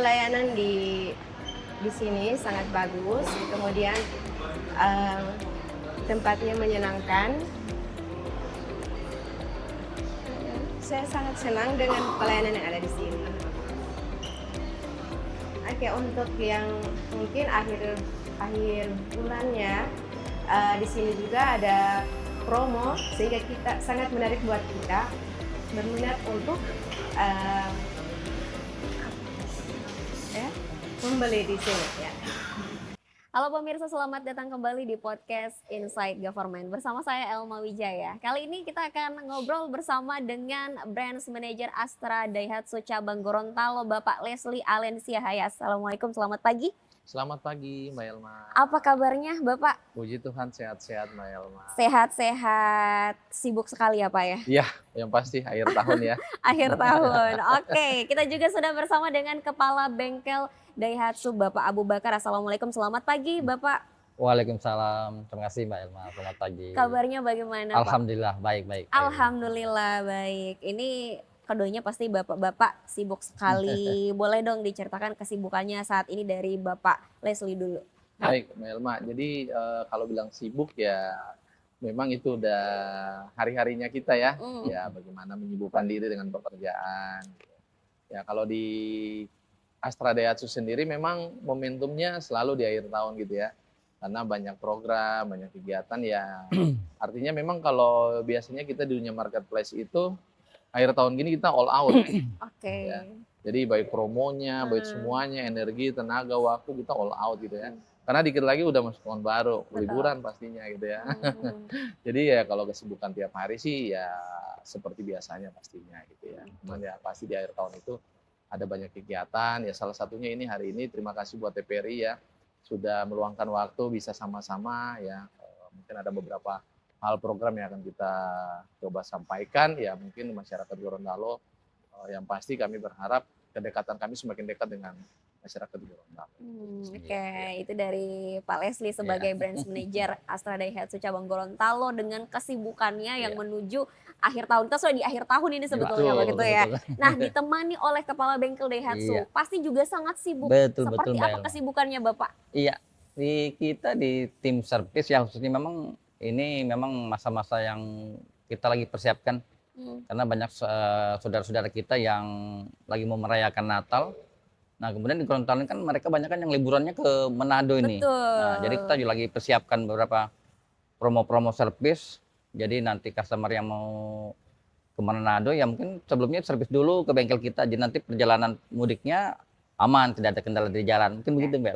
pelayanan di sini sangat bagus, kemudian tempatnya menyenangkan. Saya sangat senang dengan pelayanan yang ada di sini. Oke, untuk yang mungkin akhir bulannya di sini juga ada promo sehingga kita sangat menarik buat kita berminat untuk membeli di sini ya. Halo pemirsa, selamat datang kembali di podcast Inside Government bersama saya Elma Wijaya. Kali ini kita akan ngobrol bersama dengan Branch Manager Astra Daihatsu Cabang Gorontalo, Bapak Leslie Alensia Haya. Assalamualaikum, selamat pagi. Selamat pagi Mbak Elma. Apa kabarnya Bapak? Puji Tuhan sehat-sehat Mbak Elma. Sehat-sehat, sibuk sekali ya Pak ya? Iya, yang pasti akhir tahun ya. Akhir tahun, oke. Kita juga sudah bersama dengan Kepala Bengkel Daihatsu Bapak Abu Bakar. Assalamualaikum, selamat pagi Bapak. Waalaikumsalam, terima kasih Mbak Elma, selamat pagi. Kabarnya bagaimana Pak? Alhamdulillah, baik-baik. Alhamdulillah baik. Ini keduanya pasti bapak-bapak sibuk sekali. Boleh dong diceritakan kesibukannya saat ini dari Bapak Leslie dulu. Baik Mbak Elma, jadi kalau bilang sibuk ya memang itu udah hari-harinya kita ya. Ya bagaimana menyibukkan diri dengan pekerjaan. Ya kalau di Astra Daihatsu sendiri memang momentumnya selalu di akhir tahun gitu ya. Karena banyak program, banyak kegiatan ya. Artinya memang kalau biasanya kita di dunia marketplace itu akhir tahun gini kita all out. Oke. Ya. Jadi baik promonya, baik semuanya, energi, tenaga, waktu kita all out gitu ya. Karena dikit lagi udah masuk tahun baru, liburan pastinya gitu ya. Jadi ya kalau kesibukan tiap hari sih ya seperti biasanya pastinya gitu ya. Cuman ya pasti di akhir tahun itu ada banyak kegiatan, ya salah satunya ini hari ini terima kasih buat TPRI ya, sudah meluangkan waktu bisa sama-sama ya, mungkin ada beberapa hal program yang akan kita coba sampaikan, ya mungkin masyarakat Gorontalo, yang pasti kami berharap kedekatan kami semakin dekat dengan masyarakat Gorontalo. Oke, itu dari Pak Leslie sebagai Branch Manager Astra Daihatsu Cabang Gorontalo dengan kesibukannya yang menuju akhir tahun. Kita sudah di akhir tahun ini sebetulnya begitu ya. Nah, ditemani oleh Kepala Bengkel Daihatsu, pasti juga sangat sibuk. Seperti apa kesibukannya Bapak? Iya, kita di tim servis ya khususnya memang ini memang masa-masa yang kita lagi persiapkan. Karena banyak saudara-saudara kita yang lagi mau merayakan Natal. Nah kemudian di Gorontalo kan mereka banyak kan yang liburannya ke Manado ini. Nah, jadi kita juga lagi persiapkan beberapa promo-promo servis. Jadi nanti customer yang mau ke Manado ya mungkin sebelumnya servis dulu ke bengkel kita. Jadi nanti perjalanan mudiknya aman, tidak ada kendala di jalan. Mungkin begitu Mbak.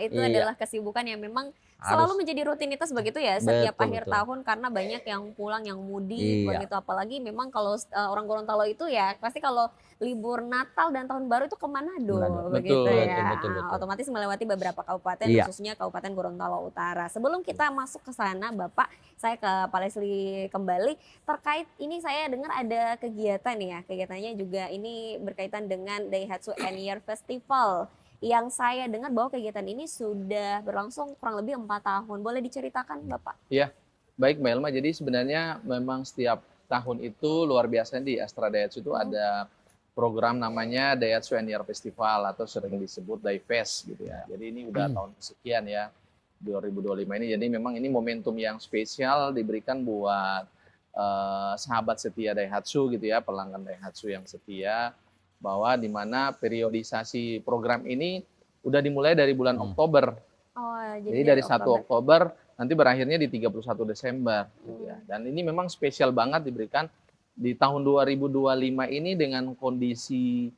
Itu adalah kesibukan yang memang selalu menjadi rutinitas begitu ya setiap akhir tahun karena banyak yang pulang, yang mudik begitu. Apalagi memang kalau orang Gorontalo itu ya pasti kalau libur Natal dan Tahun Baru itu ke Manado begitu ya. Betul. Otomatis melewati beberapa kabupaten khususnya Kabupaten Gorontalo Utara. Sebelum kita masuk ke sana Bapak, saya ke Pak Leslie kembali terkait ini saya dengar ada kegiatan ya. Kegiatannya juga ini berkaitan dengan Daihatsu End Year Festival. Yang saya dengar bahwa kegiatan ini sudah berlangsung kurang lebih 4 tahun. Boleh diceritakan Bapak? Iya, baik Mbak Elma. Jadi sebenarnya memang setiap tahun itu luar biasa di Astra Daihatsu itu ada program namanya Daihatsu End Year Festival atau sering disebut Daifest gitu ya. Jadi ini udah tahun kesekian ya, 2025 ini. Jadi memang ini momentum yang spesial diberikan buat sahabat setia Daihatsu gitu ya, pelanggan Daihatsu yang setia. Bahwa di mana periodisasi program ini udah dimulai dari bulan Oktober. Jadi dari 1 Oktober nanti berakhirnya di 31 Desember. Gitu ya. Dan ini memang spesial banget diberikan di tahun 2025 ini dengan kondisi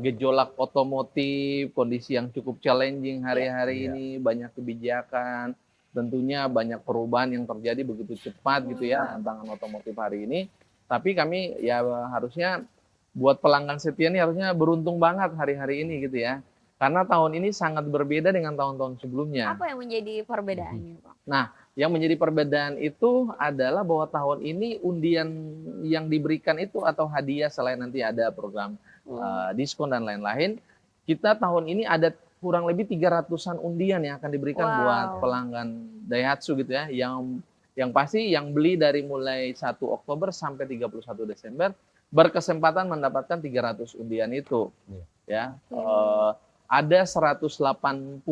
gejolak otomotif, kondisi yang cukup challenging hari-hari ini, banyak kebijakan, tentunya banyak perubahan yang terjadi begitu cepat gitu ya tantangan otomotif hari ini. Tapi kami ya harusnya buat pelanggan setia ini harusnya beruntung banget hari-hari ini gitu ya. Karena tahun ini sangat berbeda dengan tahun-tahun sebelumnya. Apa yang menjadi perbedaannya Pak? Nah, yang menjadi perbedaan itu adalah bahwa tahun ini undian yang diberikan itu atau hadiah selain nanti ada program diskon dan lain-lain, kita tahun ini ada kurang lebih 300-an undian yang akan diberikan buat pelanggan Daihatsu gitu ya. Yang pasti yang beli dari mulai 1 Oktober sampai 31 Desember berkesempatan mendapatkan 300 undian itu. ya. Hmm. Ada 180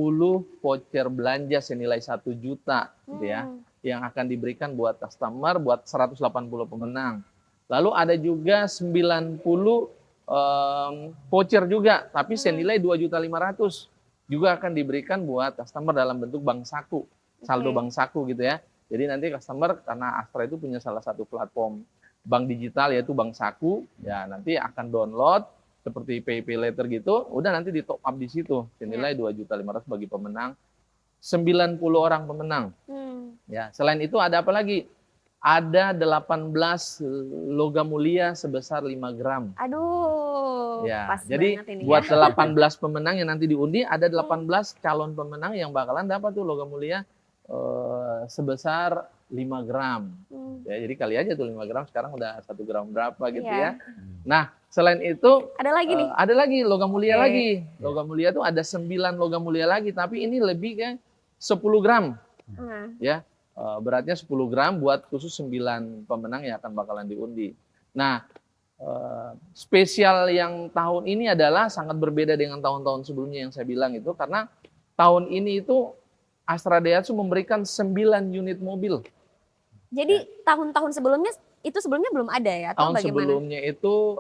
voucher belanja senilai 1 juta gitu ya, yang akan diberikan buat customer, buat 180 pemenang. Lalu ada juga 90 voucher juga, tapi senilai 2.500.000 juga akan diberikan buat customer dalam bentuk bank saku, saldo bank saku gitu ya. Jadi nanti customer, karena Astra itu punya salah satu platform bank digital yaitu bank saku, ya nanti akan download seperti PayPay Later gitu, udah nanti di top up di situ senilai 2.500.000 bagi pemenang, 90 orang pemenang. Ya, selain itu ada apa lagi? Ada 18 logam mulia sebesar 5 gram. Aduh, Ya, pas jadi banget ini buat ya. 18 pemenang yang nanti diundi, ada 18 calon pemenang yang bakalan dapat tuh logam mulia sebesar 5 gram. Ya, jadi kali aja tuh 5 gram, sekarang udah 1 gram berapa gitu ya. Nah, selain itu Ada lagi nih. ada lagi logam mulia lagi. Logam mulia tuh ada 9 logam mulia lagi, tapi ini lebih ke 10 gram. Ya, beratnya 10 gram buat khusus 9 pemenang yang akan bakalan diundi. Nah, spesial yang tahun ini adalah sangat berbeda dengan tahun-tahun sebelumnya yang saya bilang itu, karena tahun ini itu Astra Daihatsu memberikan 9 unit mobil. Jadi tahun-tahun sebelumnya itu sebelumnya belum ada ya atau Tahun bagaimana? sebelumnya itu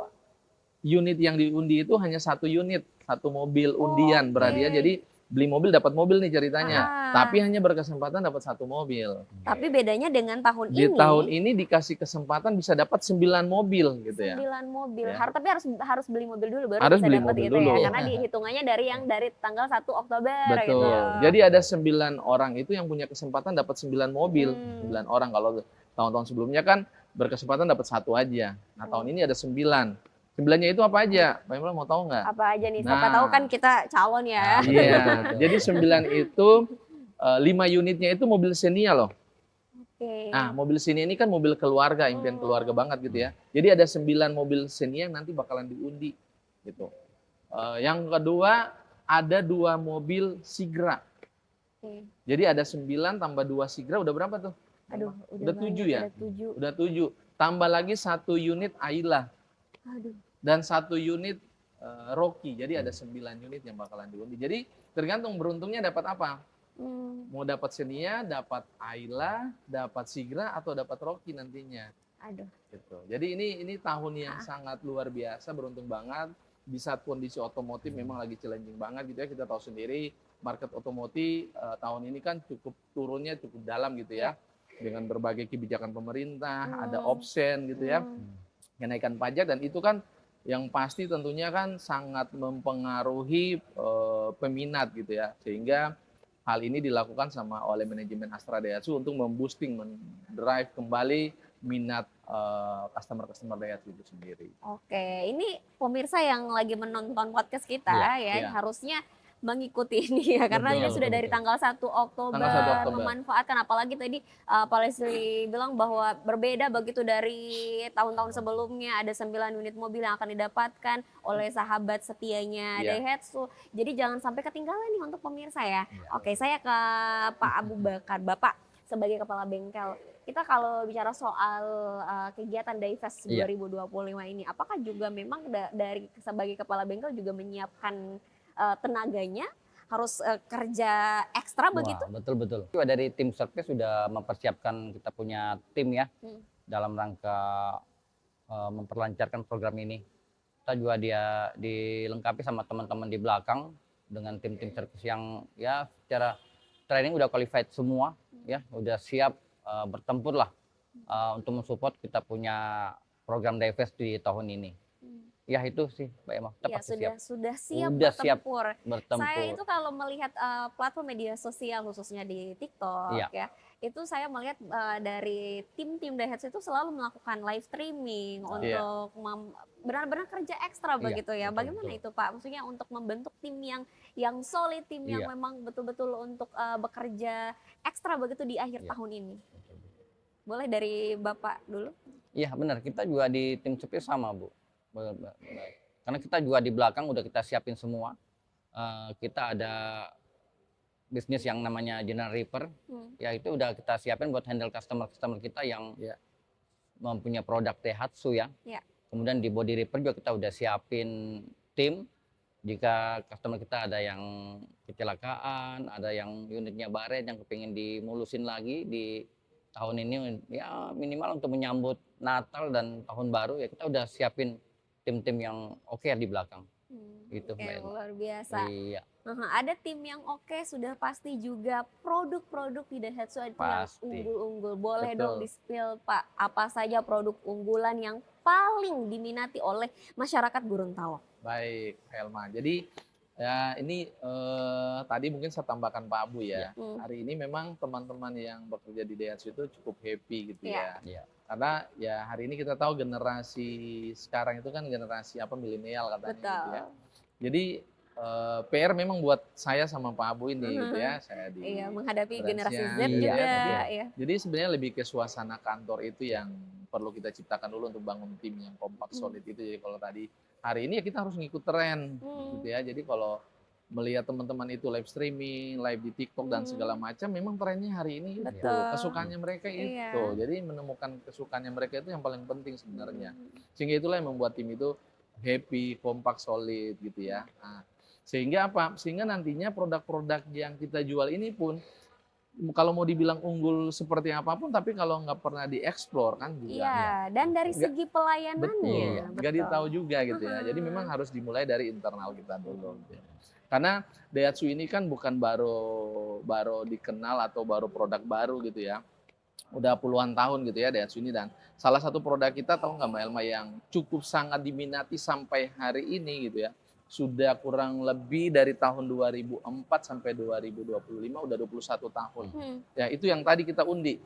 unit yang diundi itu hanya 1 unit, 1 mobil undian berhadiah. Jadi beli mobil dapat mobil nih ceritanya, tapi hanya berkesempatan dapat 1 mobil. Tapi bedanya dengan tahun Di ini. tahun ini dikasih kesempatan bisa dapat 9 mobil gitu ya. 9 mobil. Ya. Tapi harus beli mobil dulu baru Harus bisa beli dapat mobil gitu dulu. ya. Karena dihitungannya dari tanggal 1 Oktober Betul. gitu. Jadi ada 9 orang itu yang punya kesempatan dapat 9 mobil. 9 orang. Kalau tahun-tahun sebelumnya kan berkesempatan dapat 1 aja. Nah, tahun ini ada 9. 9-nya itu apa aja? Pak Imran mau tahu nggak? Apa aja nih? Siapa tahu kan kita calon ya. Iya. Jadi 9 itu 5 unitnya itu mobil Xenia loh. Nah, mobil Xenia ini kan mobil keluarga, impian keluarga banget gitu ya. Jadi ada 9 mobil Xenia yang nanti bakalan diundi gitu. Yang kedua ada 2 mobil Sigra. Jadi ada 9 tambah 2 Sigra udah berapa tuh? Aduh, udah 7 ya? Udah 7. Udah 7. Tambah lagi 1 unit Ayla. Aduh. Dan 1 unit Rocky. Jadi ada 9 unit yang bakalan diundi. Jadi tergantung beruntungnya dapat apa. Mau dapat Xenia, dapat Ayla, dapat Sigra atau dapat Rocky nantinya. Aduh. Gitu. Jadi ini tahun yang sangat luar biasa, beruntung banget. Di saat kondisi otomotif memang lagi challenging banget gitu ya. Kita tahu sendiri market otomotif tahun ini kan turunnya cukup dalam gitu ya. Dengan berbagai kebijakan pemerintah, ada option gitu ya. Kenaikan pajak, dan itu kan yang pasti tentunya kan sangat mempengaruhi peminat gitu ya, sehingga hal ini dilakukan oleh manajemen Astra Daihatsu untuk memboosting, mendrive kembali minat customer Daihatsu itu sendiri. Oke, ini pemirsa yang lagi menonton podcast kita harusnya mengikuti ini ya, karena ini sudah dari tanggal 1 Oktober, memanfaatkan, apalagi tadi Pak Leslie bilang bahwa berbeda begitu dari tahun-tahun sebelumnya, ada 9 unit mobil yang akan didapatkan oleh sahabat setianya Daihatsu. Jadi jangan sampai ketinggalan nih untuk pemirsa ya. Oke, saya ke Pak Abu Bakar, Bapak sebagai kepala bengkel. Kita kalau bicara soal kegiatan Daifest 2025 ini, apakah juga memang dari sebagai kepala bengkel juga menyiapkan tenaganya harus kerja ekstra begitu? Betul. Dari tim service sudah mempersiapkan, kita punya tim ya dalam rangka memperlancarkan program ini. Kita juga dilengkapi sama teman-teman di belakang dengan tim-tim service yang ya secara training udah qualified semua ya, udah siap bertempur lah untuk mensupport kita punya program Daifest di tahun ini. Ya itu sih Mbak Emma, sudah siap bertempur. Saya itu kalau melihat platform media sosial khususnya di TikTok ya, itu saya melihat dari tim-tim Daihatsu itu selalu melakukan live streaming untuk benar-benar kerja ekstra begitu ya. Bagaimana itu Pak? Maksudnya untuk membentuk tim yang solid, tim yang memang betul-betul untuk bekerja ekstra begitu di akhir tahun ini. Boleh dari Bapak dulu? Iya benar, kita juga di tim service sama Bu. Karena kita juga di belakang udah kita siapin semua. Kita ada bisnis yang namanya General Reaper, ya itu udah kita siapin buat handle customer kita yang mempunyai produk Daihatsu ya. Kemudian di Body Reaper juga kita udah siapin tim jika customer kita ada yang kecelakaan, ada yang unitnya baret yang kepingin dimulusin lagi di tahun ini, ya minimal untuk menyambut Natal dan Tahun Baru ya kita udah siapin tim-tim yang oke di belakang. Gitu, Oke, Mbak Elma. luar biasa. Iya, Ada tim yang oke, sudah pasti juga produk-produk di Daihatsu itu yang Pasti. unggul-unggul. Boleh Betul. dong di-spill Pak, apa saja produk unggulan yang paling diminati oleh masyarakat Gorontalo? Baik, Helma. Jadi ya ini tadi mungkin saya tambahkan Pak Abu ya. Hari ini memang teman-teman yang bekerja di Daihatsu itu cukup happy gitu ya. Iya. Karena ya hari ini kita tahu generasi sekarang itu kan generasi apa milenial katanya gitu ya. Jadi PR memang buat saya sama Pak Abu ini gitu ya. Saya di Iya, menghadapi generasi Z Iya, juga. betul. Ya. Jadi sebenarnya lebih ke suasana kantor itu yang perlu kita ciptakan dulu untuk bangun tim yang kompak solid itu. Jadi kalau tadi hari ini ya kita harus ngikut tren gitu ya. Jadi kalau melihat teman-teman itu live streaming, live di TikTok dan segala macam, memang trennya hari ini itu Betul. kesukaannya mereka Iya. itu. Jadi menemukan kesukaannya mereka itu yang paling penting sebenarnya. Sehingga itulah yang membuat tim itu happy, kompak, solid gitu ya. Nah, sehingga apa? Sehingga nantinya produk-produk yang kita jual ini pun kalau mau dibilang unggul seperti apapun, tapi kalau nggak pernah dieksplor kan juga. Iya, dan dari Nggak- segi pelayanannya. Betul, nggak ditahu juga gitu ya. Jadi memang harus dimulai dari internal kita dulu. Gitu ya. Karena Daihatsu ini kan bukan baru dikenal atau baru produk baru gitu ya. Udah puluhan tahun gitu ya Daihatsu ini, dan salah satu produk kita tahu nggak Mbak Elma yang cukup sangat diminati sampai hari ini gitu ya. Sudah kurang lebih dari tahun 2004 sampai 2025 udah 21 tahun. Ya, itu yang tadi kita undi.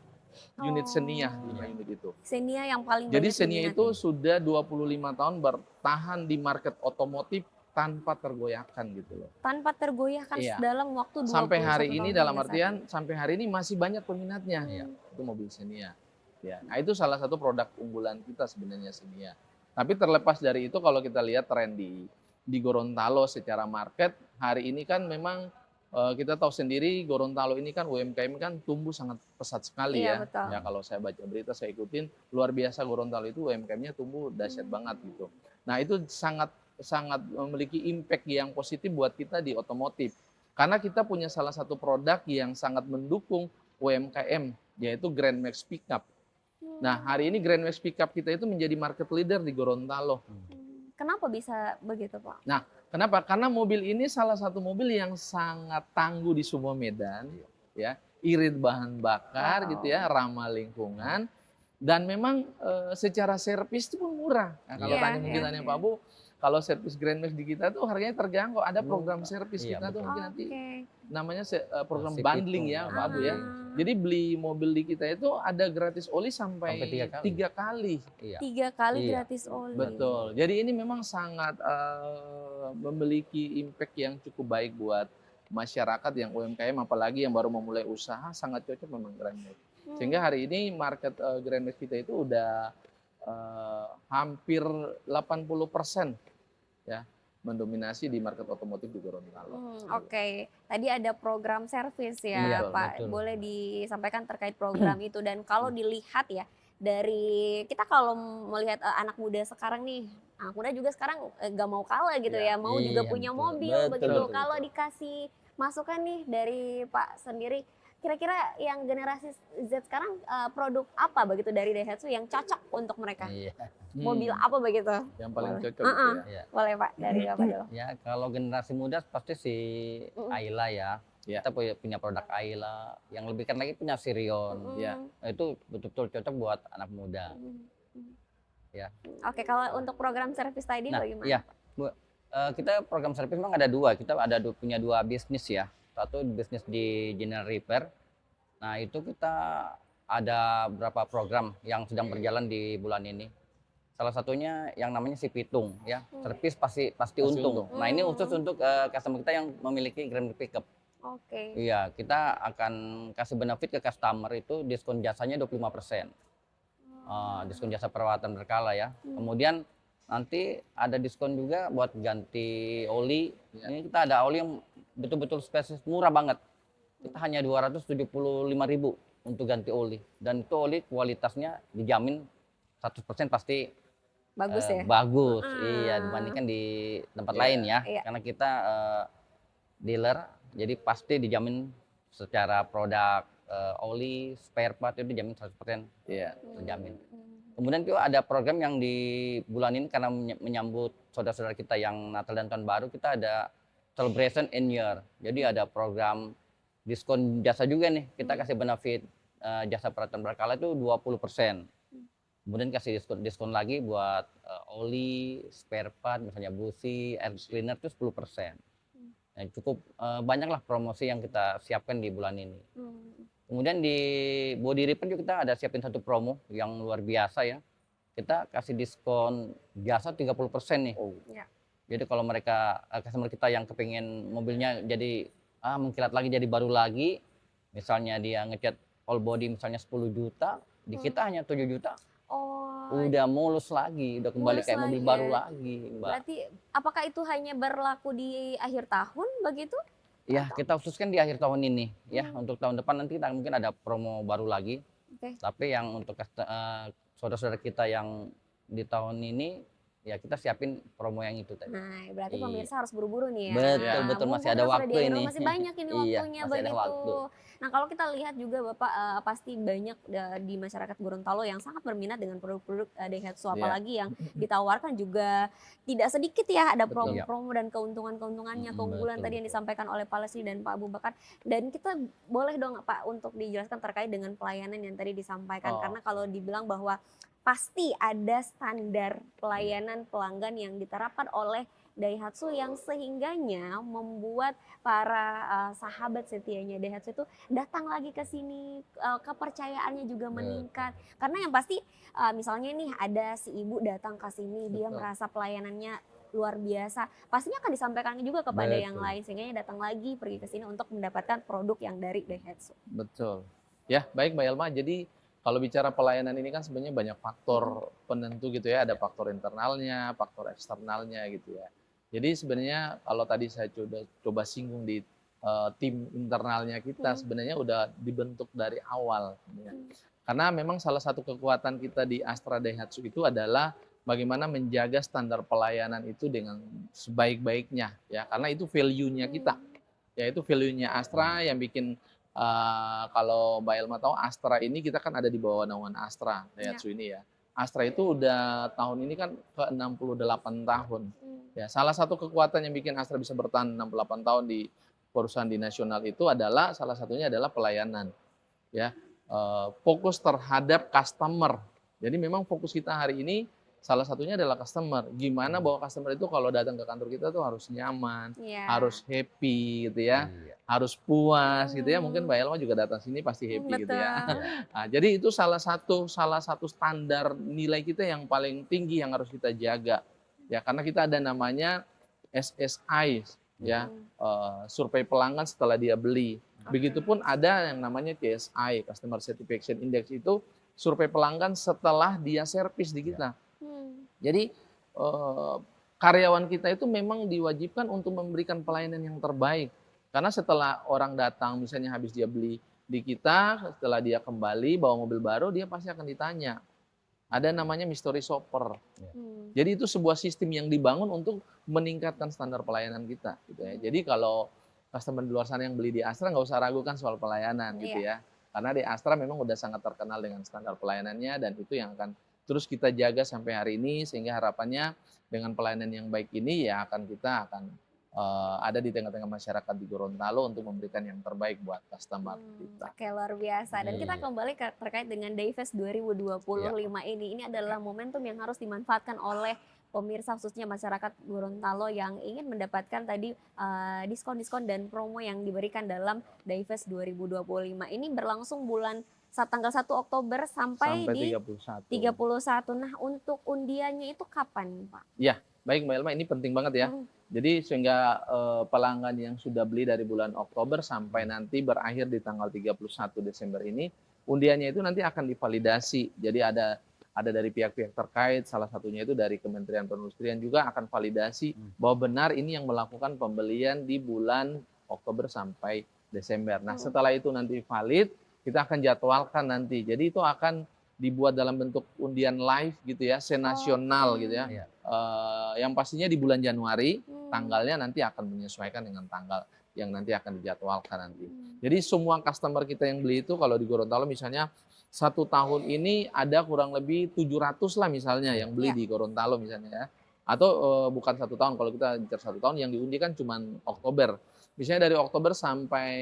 Unit Xenia, 5 unit itu. Xenia yang paling Jadi banyak Xenia diminati. itu sudah 25 tahun bertahan di market otomotif tanpa tergoyahkan gitu loh. tanpa tergoyahkan Iya. dalam waktu 21 Sampai hari ini tahun dalam hingga saat artian sampai hari ini masih banyak peminatnya. Itu mobil Xenia. Ya, nah itu salah satu produk unggulan kita sebenarnya Xenia. Tapi terlepas dari itu kalau kita lihat tren di Gorontalo secara market hari ini kan memang kita tahu sendiri Gorontalo ini kan UMKM kan tumbuh sangat pesat sekali Iya, ya. betul. Ya kalau saya baca berita saya ikutin luar biasa Gorontalo itu UMKM-nya tumbuh dahsyat banget gitu. Nah, itu sangat memiliki impact yang positif buat kita di otomotif. Karena kita punya salah satu produk yang sangat mendukung UMKM yaitu Grand Max Pickup. Nah, hari ini Grand Max Pickup kita itu menjadi market leader di Gorontalo. Kenapa bisa begitu, Pak? Nah, kenapa? Karena mobil ini salah satu mobil yang sangat tangguh di semua medan, ya, irit bahan bakar gitu ya, ramah lingkungan, dan memang secara servis itu pun murah. Nah, kalau Iya, tadi mungkin iya, tanya iya. Pak Bu, kalau servis Grand Max di kita tuh harganya terjangkau. Ada program Murah. servis Iya, kita tuh betul. mungkin nanti Oke. namanya program Si bundling Pitung. ya Pak Bu ya. Ah. Jadi beli mobil di kita itu ada gratis oli sampai Sampai 3 kali. 3 kali. Iya. 3 kali Iya. gratis oli. Betul. Jadi ini memang sangat memiliki impact yang cukup baik buat masyarakat yang UMKM, apalagi yang baru memulai usaha, sangat cocok memang Grand Max. Sehingga hari ini market Grand Max kita itu udah hampir 80% ya mendominasi di market otomotif di Gorontalo. Oke, tadi ada program servis ya Iya, Pak, betul. boleh disampaikan terkait program itu, dan kalau dilihat ya dari kita kalau melihat anak muda sekarang nih, anak muda juga sekarang nggak mau kalah gitu Iya. ya, mau juga Iya, punya betul. mobil Betul, begitu. betul, Kalau betul. dikasih masukan nih dari Pak sendiri, kira-kira yang generasi Z sekarang produk apa begitu dari Daihatsu yang cocok untuk mereka? Iya. Mobil apa begitu? Yang paling Boleh. cocok gitu ya. Iya. Boleh Pak, dari Bapak dulu. Ya, kalau generasi muda pasti si Ayla ya. Iya. Kita punya produk Ayla, yang lebih keren lagi punya Sirion. Iya. Nah, itu betul-betul cocok buat anak muda. Ya. Oke, kalau untuk program servis tadi Nah, bagaimana? iya, Bu. Kita program servis memang ada 2. Kita punya 2 bisnis ya. Satu bisnis di general repair. Nah, itu kita ada beberapa program yang sedang berjalan di bulan ini. Salah satunya yang namanya si Pitung ya. Servis pasti untung. untung. Nah, ini khusus untuk customer kita yang memiliki Grand Pickup. Oke. Iya, kita akan kasih benefit ke customer itu diskon jasanya 25%. Diskon jasa perawatan berkala ya. Kemudian nanti ada diskon juga buat ganti oli. Ini kita ada oli yang betul-betul spesies murah banget. Kita hanya 275.000 untuk ganti oli. Dan itu oli kualitasnya dijamin 100% pasti Bagus ya. bagus, iya Ah. dibandingkan di tempat Iya, lain ya. iya. Karena kita dealer, jadi pasti dijamin secara produk oli, spare part itu dijamin 100% Iya. terjamin. Kemudian itu ada program yang di bulan ini karena menyambut saudara-saudara kita yang Natal dan Tahun Baru, kita ada celebration in year. Jadi ada program diskon jasa juga nih. Kita kasih benefit jasa perawatan berkala itu 20%. Kemudian kasih diskon lagi buat oli, spare part, misalnya busi, air cleaner itu 10%. Nah, cukup banyak lah promosi yang kita siapkan di bulan ini. Kemudian di body repair juga kita ada siapin satu promo yang luar biasa ya. Kita kasih diskon jasa 30% nih. Oh. Ya. Jadi kalau mereka customer kita yang kepingin mobilnya jadi mengkilat lagi jadi baru lagi, misalnya dia ngecat all body misalnya 10 juta, di kita hanya 7 juta. Oh. Udah mulus lagi, udah kembali Mulus kayak mobil lagi baru ya. lagi, Mbak. Berarti apakah itu hanya berlaku di akhir tahun begitu? Ya, kita khususkan di akhir tahun ini ya. Untuk tahun depan nanti kita mungkin ada promo baru lagi. Oke. Tapi yang untuk saudara-saudara kita yang di tahun ini ya kita siapin promo yang itu tadi. Nah, berarti Iya. pemirsa harus buru-buru nih ya. Betul, Nah, betul, masih mumpung ada sudah waktu di akhir ini. tahun, masih banyak ini Iya, waktunya masih ada begitu. waktu. Nah, kalau kita lihat juga Bapak pasti banyak di masyarakat Gorontalo yang sangat berminat dengan produk-produk Daihatsu, Iya. apalagi yang ditawarkan juga tidak sedikit ya, ada Betul. promo-promo dan keuntungan-keuntungannya, keunggulan Betul, tadi yang betul. disampaikan oleh Pak Leslie dan Pak Abu Bakar. Dan kita boleh dong Pak untuk dijelaskan terkait dengan pelayanan yang tadi disampaikan, Oh. karena kalau dibilang bahwa pasti ada standar pelayanan pelanggan yang diterapkan oleh Daihatsu yang sehingganya membuat para sahabat setianya Daihatsu itu datang lagi ke sini, kepercayaannya juga meningkat. Karena yang pasti misalnya nih ada si ibu datang ke sini, dia Betul. merasa pelayanannya luar biasa, pastinya akan disampaikan juga kepada yang Betul. lain, sehingga datang lagi pergi ke sini untuk mendapatkan produk yang dari Daihatsu. Betul. Ya, baik Mbak Elma. Jadi kalau bicara pelayanan ini kan sebenarnya banyak faktor penentu gitu ya. Ada faktor internalnya, faktor eksternalnya gitu ya. Jadi sebenarnya kalau tadi saya coba singgung di tim internalnya kita sebenarnya udah dibentuk dari awal. Ya. Karena memang salah satu kekuatan kita di Astra Daihatsu itu adalah bagaimana menjaga standar pelayanan itu dengan sebaik-baiknya ya. Karena itu value-nya kita. Yaitu value-nya Astra yang bikin kalau Mbak Elma tahu Astra ini kita kan ada di bawah naungan Astra Daihatsu ini ya. Astra itu udah tahun ini kan ke 68 tahun. Ya, salah satu kekuatan yang bikin Astra bisa bertahan 68 tahun di perusahaan di nasional itu adalah salah satunya adalah pelayanan. Ya, fokus terhadap customer. Jadi memang fokus kita hari ini salah satunya adalah customer. Gimana bahwa customer itu kalau datang ke kantor kita tuh harus nyaman, Iya. harus happy gitu ya. Iya. Harus puas gitu ya. Mungkin Mbak Elma juga datang sini pasti happy gitu ya. Betul. Nah, jadi itu salah satu standar nilai kita yang paling tinggi yang harus kita jaga. Ya, karena kita ada namanya SSI ya, survei pelanggan setelah dia beli. Begitupun ada yang namanya CSI, Customer Satisfaction Index, itu survei pelanggan setelah dia servis di kita. Jadi karyawan kita itu memang diwajibkan untuk memberikan pelayanan yang terbaik. Karena setelah orang datang, misalnya habis dia beli di kita, setelah dia kembali bawa mobil baru, dia pasti akan ditanya. Ada namanya mystery shopper. Jadi itu sebuah sistem yang dibangun untuk meningkatkan standar pelayanan kita. Gitu ya. Jadi kalau customer di luar sana yang beli di Astra nggak usah ragukan soal pelayanan gitu ya. Karena di Astra memang udah sangat terkenal dengan standar pelayanannya dan itu yang akan terus kita jaga sampai hari ini, sehingga harapannya dengan pelayanan yang baik ini ya kita akan ada di tengah-tengah masyarakat di Gorontalo untuk memberikan yang terbaik buat customer kita. Oke, luar biasa. Dan kita Iya. kembali terkait dengan Dayfest 2025 ini. Ini adalah momentum yang harus dimanfaatkan oleh pemirsa, khususnya masyarakat Gorontalo yang ingin mendapatkan tadi diskon-diskon dan promo yang diberikan dalam Dayfest 2025. Ini berlangsung tanggal 1 Oktober sampai di 31. 31. Nah, untuk undiannya itu kapan, Pak? Baik Mbak Elma, ini penting banget ya. Jadi sehingga pelanggan yang sudah beli dari bulan Oktober sampai nanti berakhir di tanggal 31 Desember ini, undiannya itu nanti akan divalidasi. Jadi ada dari pihak-pihak terkait, salah satunya itu dari Kementerian Perindustrian juga akan validasi bahwa benar ini yang melakukan pembelian di bulan Oktober sampai Desember. Nah, setelah itu nanti valid, kita akan jadwalkan nanti. Jadi itu akan dibuat dalam bentuk undian live gitu ya, senasional gitu ya. Iya. Yang pastinya di bulan Januari, tanggalnya nanti akan menyesuaikan dengan tanggal yang nanti akan dijadwalkan nanti. Jadi semua customer kita yang beli itu kalau di Gorontalo misalnya 1 tahun ini ada kurang lebih 700 lah misalnya yang beli di Gorontalo misalnya ya. Atau bukan 1 tahun, kalau kita bicara 1 tahun yang diundi kan cuma Oktober. Misalnya dari Oktober sampai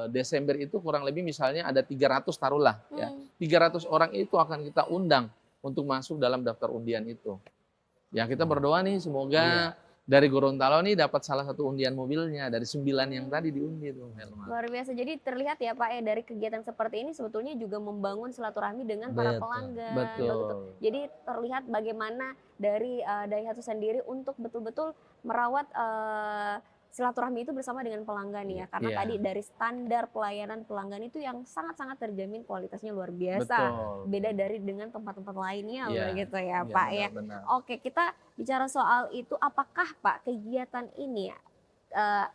Desember itu kurang lebih misalnya ada 300 taruhlah ya. 300 orang itu akan kita undang untuk masuk dalam daftar undian itu. Ya kita berdoa nih semoga dari Gorontalo nih dapat salah satu undian mobilnya dari 9 yang tadi diundi tuh. Luar biasa. Jadi terlihat ya Pak ya dari kegiatan seperti ini sebetulnya juga membangun silaturahmi dengan para pelanggan. Betul. Jadi terlihat bagaimana dari Daihatsu sendiri untuk betul-betul merawat silaturahmi itu bersama dengan pelanggan ya. Karena tadi dari standar pelayanan pelanggan itu yang sangat-sangat terjamin kualitasnya luar biasa. Betul. Beda dari dengan tempat-tempat lainnya begitu ya Iya, Pak ya. benar. Oke, kita bicara soal itu, apakah Pak kegiatan ini ya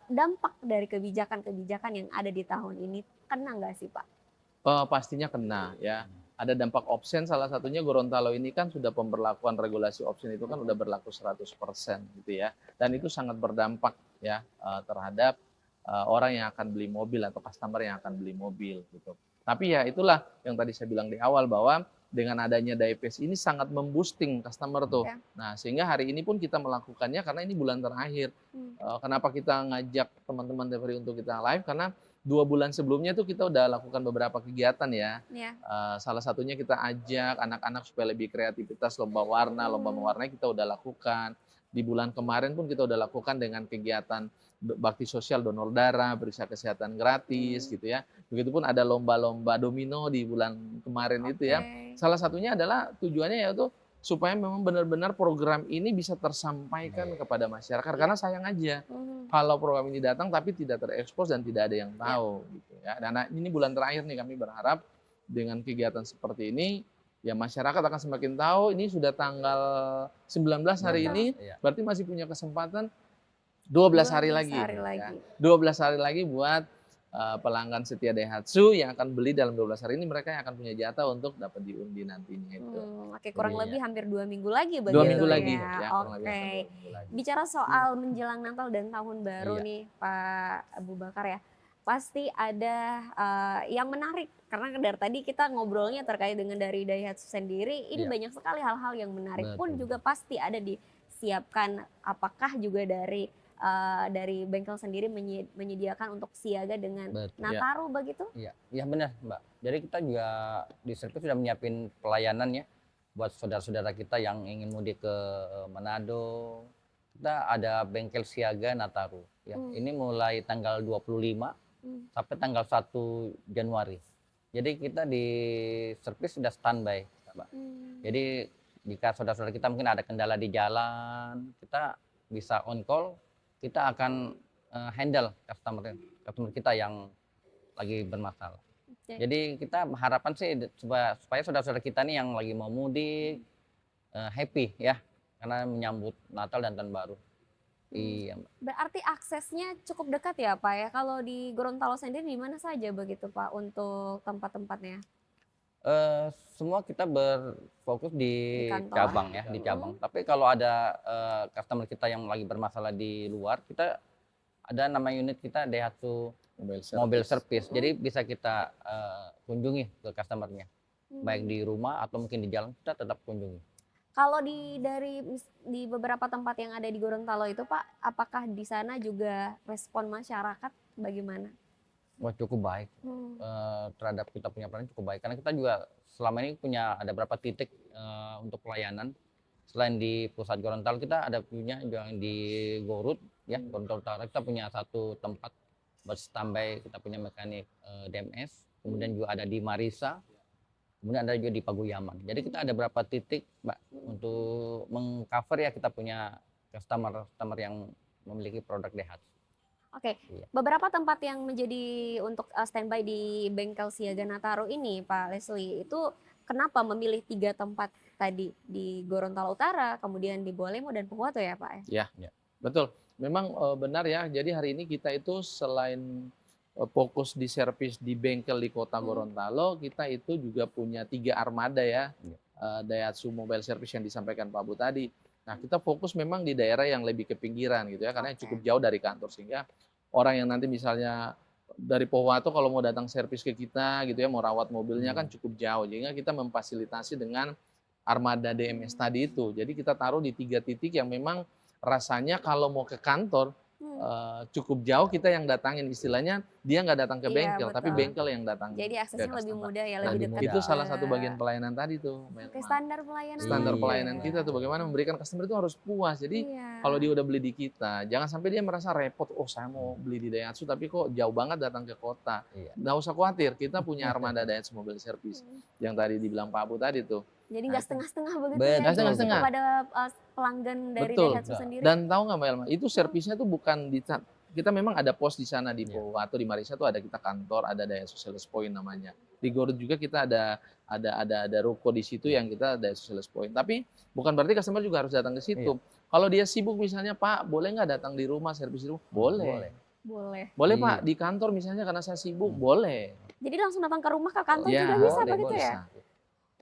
dampak dari kebijakan-kebijakan yang ada di tahun ini kena nggak sih Pak? Pastinya kena ya. Ada dampak option, salah satunya Gorontalo ini kan sudah pemberlakuan regulasi option itu kan udah berlaku 100% gitu ya. Dan itu sangat berdampak ya terhadap orang yang akan beli mobil atau customer yang akan beli mobil gitu. Tapi ya itulah yang tadi saya bilang di awal bahwa dengan adanya Daifest ini sangat memboosting customer tuh. Nah, sehingga hari ini pun kita melakukannya karena ini bulan terakhir. Kenapa kita ngajak teman-teman TVRI untuk kita live? Karena 2 bulan sebelumnya tuh kita udah lakukan beberapa kegiatan ya. Salah satunya kita ajak anak-anak supaya lebih kreativitas, lomba warna, lomba mewarnai kita udah lakukan. Di bulan kemarin pun kita udah lakukan dengan kegiatan bakti sosial donor darah, periksa kesehatan gratis gitu ya. Begitupun ada lomba-lomba domino di bulan kemarin itu ya. Salah satunya adalah tujuannya yaitu supaya memang benar-benar program ini bisa tersampaikan kepada masyarakat. Karena sayang aja kalau program ini datang tapi tidak terekspos dan tidak ada yang tahu gitu ya. Dan ini bulan terakhir nih kami berharap dengan kegiatan seperti ini ya masyarakat akan semakin tahu. Ini sudah tanggal 19 hari ini, berarti masih punya kesempatan 12 hari lagi. Ya. 12 hari lagi buat pelanggan setia Daihatsu yang akan beli dalam 12 hari ini, mereka yang akan punya jatah untuk dapat diundi nantinya itu. Oke, kurang lebih hampir 2 minggu lagi begitu 2 minggu lagi. ya. Oke. Bicara soal menjelang Natal dan Tahun Baru nih Pak Abu Bakar ya. Pasti ada yang menarik karena dari tadi kita ngobrolnya terkait dengan dari Daihatsu sendiri, ini banyak sekali hal-hal yang menarik pun juga pasti ada disiapkan. Apakah juga dari bengkel sendiri menyediakan untuk siaga dengan Nataru begitu? Iya benar Mbak. Jadi kita juga di servis sudah menyiapin pelayanan ya buat saudara-saudara kita yang ingin mudik ke Manado. Kita ada bengkel siaga Nataru. Ya, ini mulai tanggal 25 sampai tanggal 1 Januari. Jadi kita di servis sudah standby, Mbak. Jadi jika saudara-saudara kita mungkin ada kendala di jalan, kita bisa on call, kita akan handle customer kita yang lagi bermasalah. Jadi kita harapan sih supaya saudara-saudara kita nih yang lagi mau mudik happy ya, karena menyambut Natal dan Tahun Baru. Iya, Mbak. Berarti aksesnya cukup dekat ya Pak ya. Kalau di Gorontalo sendiri di mana saja begitu Pak untuk tempat-tempatnya? Semua kita berfokus di cabang ya, di cabang. Tapi kalau ada customer kita yang lagi bermasalah di luar, kita ada nama unit kita Daihatsu Mobile Service. Jadi bisa kita kunjungi ke customernya. Baik di rumah atau mungkin di jalan, kita tetap kunjungi. Kalau di beberapa tempat yang ada di Gorontalo itu Pak, apakah di sana juga respon masyarakat bagaimana? Wah cukup baik terhadap kita punya pelayanan cukup baik karena kita juga selama ini punya ada beberapa titik untuk pelayanan selain di pusat Gorontalo kita ada punya yang di Gorut ya Gorontalo Utara kita punya satu tempat buat standby kita punya mekanik DMS kemudian juga ada di Marisa kemudian ada juga di Paguyaman jadi kita ada beberapa titik Mbak untuk mengcover ya kita punya customer yang memiliki produk Daihatsu. Oke, beberapa tempat yang menjadi untuk standby di bengkel siaga Nataru ini, Pak Leslie, itu kenapa memilih 3 tempat tadi di Gorontalo Utara, kemudian di Bualemo dan Pohuwato ya, Pak? Ya, betul. Memang benar ya. Jadi hari ini kita itu selain fokus di servis di bengkel di Kota Gorontalo, kita itu juga punya 3 armada ya, Daihatsu Mobile Service yang disampaikan Pak Bu tadi. Nah, kita fokus memang di daerah yang lebih ke pinggiran gitu ya, karena cukup jauh dari kantor, sehingga orang yang nanti misalnya dari Pohuwato kalau mau datang servis ke kita gitu ya, mau rawat mobilnya kan cukup jauh, sehingga kita memfasilitasi dengan armada DMS tadi itu. Jadi kita taruh di 3 titik yang memang rasanya kalau mau ke kantor cukup jauh kita yang datangin, istilahnya dia nggak datang ke Iya, bengkel, tapi betul. bengkel yang datang. Jadi aksesnya lebih mudah ya, Nah, lebih dekat. itu salah satu bagian pelayanan tadi tuh, Oke, standar pelayanan. standar Iya. pelayanan kita tuh bagaimana memberikan customer itu harus puas. Jadi kalau dia udah beli di kita, jangan sampai dia merasa repot. Oh, saya mau beli di Daihatsu tapi kok jauh banget datang ke kota. Iya. Nggak usah khawatir, kita punya armada Daihatsu Mobile Service yang tadi dibilang Pak Abu tadi tuh. Jadi nggak setengah-setengah begitu Betul. ya. Nggak setengah-setengah. Kepada pelanggan dari Betul. Daihatsu sendiri. Dan tahu nggak Mbak Elma, itu servisnya tuh bukan di kita memang ada pos di sana di Pohuwato, di Marisa tuh ada kita kantor, ada Daihatsu Sales Point namanya. Di Garut juga kita ada ruko di situ yang kita Daihatsu Sales Point. Tapi bukan berarti customer juga harus datang ke situ. Kalau dia sibuk misalnya, Pak, boleh nggak datang di rumah, servis di rumah? Boleh. Boleh Pak, di kantor misalnya karena saya sibuk, boleh. Jadi langsung datang ke rumah, ke kantor Ya, juga bisa boleh, begitu boleh. ya?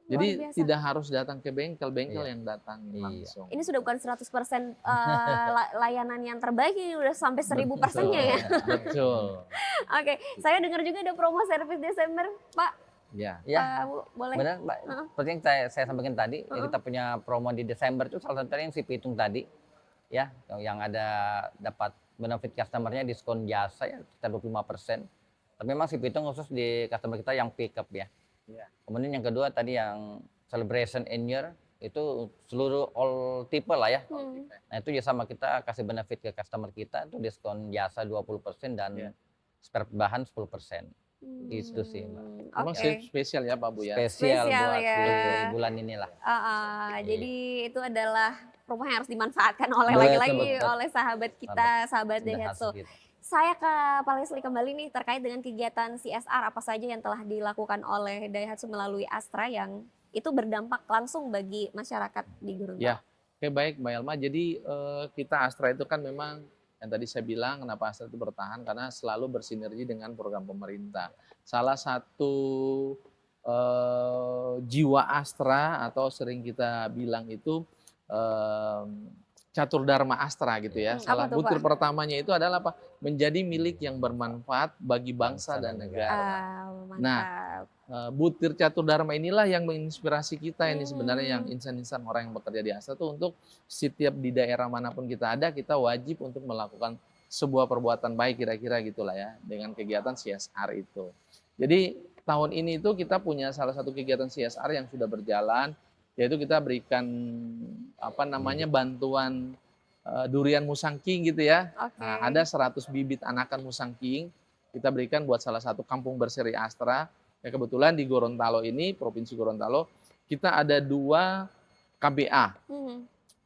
Jadi Luar biasa. tidak harus datang ke bengkel Iya. yang datang langsung. Ini sudah bukan 100% layanan yang terbaik, ini udah sampai 1000%-nya ya. Betul. Oke, saya dengar juga ada promo servis Desember, Pak. Ya. Ya, Bu, boleh. benar Mbak. Seperti yang saya sampaikan tadi, ya kita punya promo di Desember itu salah satunya yang si Pitung tadi, ya, yang ada dapat benefit customernya diskon jasa ya sekitar 25%. Tapi memang si Pitung khusus di customer kita yang pick up ya. Ya. Kemudian yang kedua tadi yang celebration in year itu seluruh all tipe lah ya. Nah itu ya sama kita kasih benefit ke customer kita itu diskon jasa 20% dan spare bahan 10%. Gitu sih Mbak. Memang spesial ya Pak Bu ya. Spesial buat ya. bulan inilah. Jadi itu adalah promo yang harus dimanfaatkan oleh Betul, lagi-lagi betul. oleh sahabat kita, sahabat Daihatsu. Gitu. Saya ke Pak Leslie kembali nih terkait dengan kegiatan CSR apa saja yang telah dilakukan oleh Daihatsu melalui Astra yang itu berdampak langsung bagi masyarakat di Gorontalo. Ya, oke baik Mbak Elma. Jadi kita Astra itu kan memang yang tadi saya bilang kenapa Astra itu bertahan karena selalu bersinergi dengan program pemerintah. Salah satu jiwa Astra atau sering kita bilang itu Catur Dharma Astra gitu ya. Salah butir pertamanya itu adalah apa? Menjadi milik yang bermanfaat bagi bangsa dan negara. Nah, butir Catur Dharma inilah yang menginspirasi kita ini sebenarnya yang insan-insan orang yang bekerja di Astra itu untuk setiap di daerah manapun kita ada, kita wajib untuk melakukan sebuah perbuatan baik kira-kira gitulah ya dengan kegiatan CSR itu. Jadi tahun ini itu kita punya salah satu kegiatan CSR yang sudah berjalan, yaitu kita berikan bantuan durian musangking gitu ya. Nah, ada 100 bibit anakan musangking kita berikan buat salah satu kampung berseri Astra. Ya, kebetulan di Gorontalo ini, Provinsi Gorontalo, kita ada 2 KBA.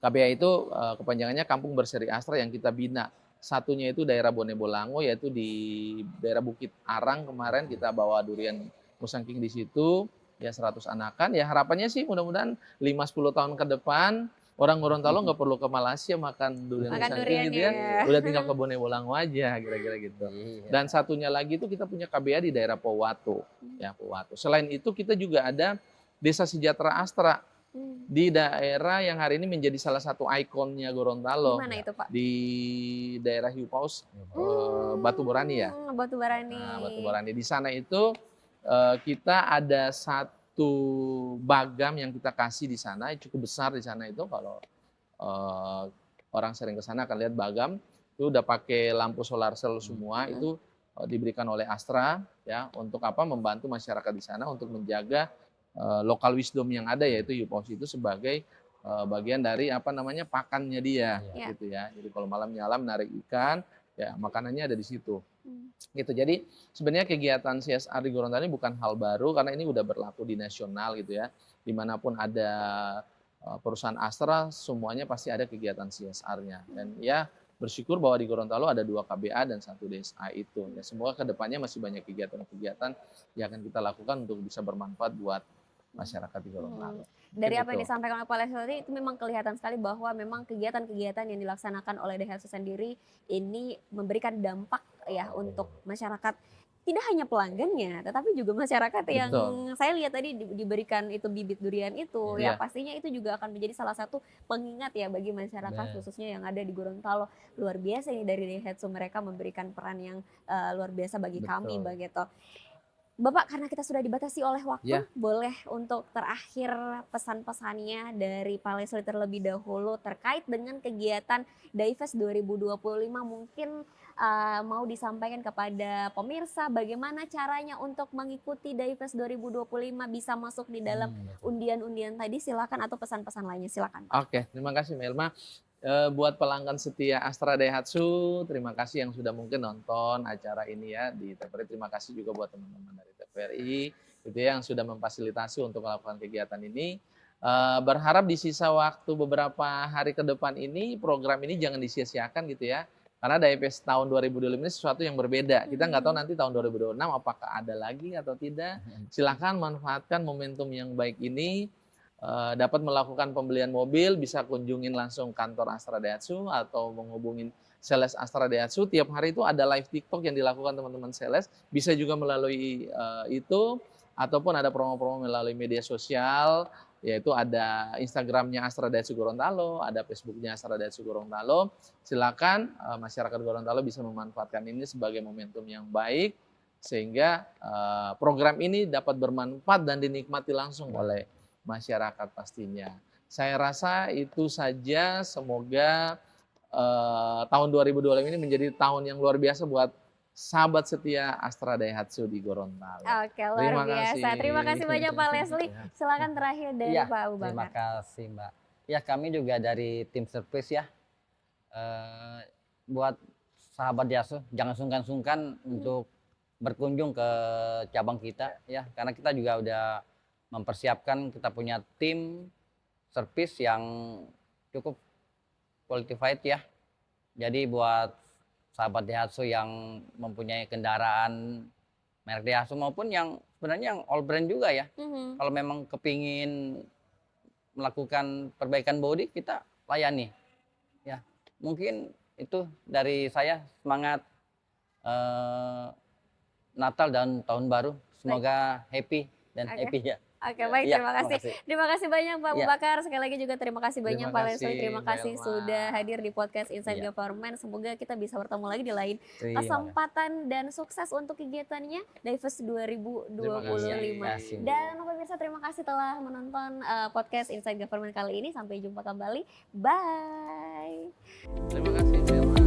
KBA itu kepanjangannya Kampung Berseri Astra yang kita bina. Satunya itu daerah Bone Bolango, yaitu di daerah Bukit Arang kemarin kita bawa durian musangking di situ. Ya 100 anakan, ya harapannya sih mudah-mudahan 5-10 tahun ke depan orang Gorontalo nggak perlu ke Malaysia makan durian musangking gitu ya. Udah tinggal ke Bone Bolango aja kira-kira gitu. Dan satunya lagi itu kita punya KBA di daerah Pohuwato. Ya Pohuwato. Selain itu kita juga ada Desa Sejahtera Astra di daerah yang hari ini menjadi salah satu ikonnya Gorontalo. Di mana itu Pak? Di daerah Hiu Paus, Batu Borani ya. Batu Borani. Nah, Batu Borani di sana itu kita ada satu bagam yang kita kasih di sana, cukup besar di sana itu kalau orang sering ke sana akan lihat bagam itu udah pakai lampu solar cell semua itu diberikan oleh Astra ya untuk apa membantu masyarakat di sana untuk menjaga local wisdom yang ada yaitu hiu paus itu sebagai bagian dari pakannya dia gitu ya. Jadi kalau malam nyalam narik ikan ya makanannya ada di situ. Gitu. Jadi sebenarnya kegiatan CSR di Gorontalo ini bukan hal baru karena ini udah berlaku di nasional gitu ya. Dimanapun ada perusahaan Astra semuanya pasti ada kegiatan CSR-nya. Dan ya bersyukur bahwa di Gorontalo ada 2 KBA dan 1 DSA itu. Ya, semoga kedepannya masih banyak kegiatan-kegiatan yang akan kita lakukan untuk bisa bermanfaat buat masyarakat di Gorontalo. Dari Mungkin apa yang itu. disampaikan oleh Pak Leslie tadi itu memang kelihatan sekali bahwa memang kegiatan-kegiatan yang dilaksanakan oleh Daihatsu sendiri ini memberikan dampak ya untuk masyarakat. Tidak hanya pelanggannya, tetapi juga masyarakat yang Betul. saya lihat tadi diberikan itu bibit durian itu, ya Iya. pastinya itu juga akan menjadi salah satu pengingat ya bagi masyarakat Benar. khususnya yang ada di Gorontalo. Luar biasa ini dari Daihatsu, mereka memberikan peran yang luar biasa bagi kami Betul. begitu. Bapak, karena kita sudah dibatasi oleh waktu, Ya. boleh untuk terakhir pesan-pesannya dari Pak Leslie terlebih dahulu terkait dengan kegiatan Daifest 2025 mungkin mau disampaikan kepada pemirsa bagaimana caranya untuk mengikuti Daifest 2025 bisa masuk di dalam undian-undian tadi, silakan, atau pesan-pesan lainnya silakan. Oke, terima kasih Melma. Buat pelanggan setia Astra Daihatsu, terima kasih yang sudah mungkin nonton acara ini ya di TVRI. Terima kasih juga buat teman-teman dari TVRI gitu ya, yang sudah memfasilitasi untuk melakukan kegiatan ini. Berharap di sisa waktu beberapa hari ke depan ini program ini jangan disia-siakan gitu ya. Karena Daifest tahun 2025 ini sesuatu yang berbeda. Kita nggak tahu nanti tahun 2026 apakah ada lagi atau tidak. Silakan manfaatkan momentum yang baik ini. Dapat melakukan pembelian mobil, bisa kunjungin langsung kantor Astra Daihatsu atau menghubungin sales Astra Daihatsu. Tiap hari itu ada live TikTok yang dilakukan teman-teman sales, bisa juga melalui itu, ataupun ada promo-promo melalui media sosial, yaitu ada Instagramnya Astra Daihatsu Gorontalo, ada Facebooknya Astra Daihatsu Gorontalo. Silakan masyarakat Gorontalo bisa memanfaatkan ini sebagai momentum yang baik, sehingga program ini dapat bermanfaat dan dinikmati langsung oleh masyarakat pastinya. Saya rasa itu saja, semoga tahun 2025 ini menjadi tahun yang luar biasa buat sahabat setia Astra Daihatsu di Gorontalo. Oke, luar biasa. Terima kasih banyak Pak Leslie. Silakan terakhir dari Iya, Pak Abu Bakar. terima kasih Mbak. Ya, kami juga dari tim service ya, buat sahabat Daihatsu jangan sungkan-sungkan untuk berkunjung ke cabang kita ya, karena kita juga udah mempersiapkan, kita punya tim service yang cukup qualified ya. Jadi buat sahabat Daihatsu yang mempunyai kendaraan merek Daihatsu maupun yang sebenarnya yang all brand juga ya. Kalau memang kepingin melakukan perbaikan bodi, kita layani. Ya, mungkin itu dari saya. Semangat Natal dan Tahun Baru. Semoga happy dan happy ya. Oke, baik, Ya, terima kasih. Terima kasih banyak Pak Abu Ya. Bakar. Sekali lagi juga terima kasih banyak Terima Pak Leslie. kasih, Terima kasih Melma. sudah hadir di podcast Inside Ya. Government. Semoga kita bisa bertemu lagi di lain Terima kesempatan dan sukses untuk kegiatannya Daifest 2025. kasih. Dan pemirsa, terima kasih telah menonton podcast Inside Government kali ini. Sampai jumpa kembali. Bye. Terima kasih Melma.